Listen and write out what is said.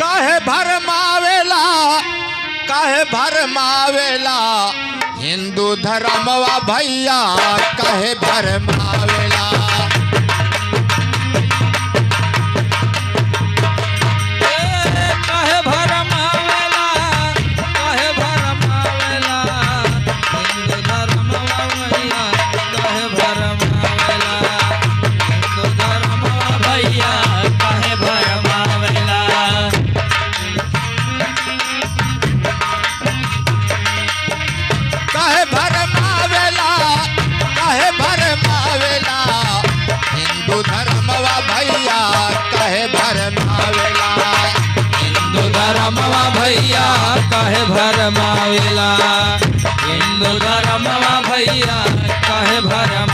काहे भरमावेला, काहे भरमावेला हिंदू धर्मवा भैया काहे भरमावेला। काहे भरमावेला, काहे भरमावेला हिंदू धर्मवा भैया काहे भरमावेला, हिंदू धर्मवा भैया काहे भरमावेला। काहे भरमावेला, काहे भरमावेला हिंदू धर्मवा भैया काहे भरमावेला। हिंदू धर्मवा भैया काहे भरमावेला, हिंदू धर्मवा भैया काहे भरमावेला।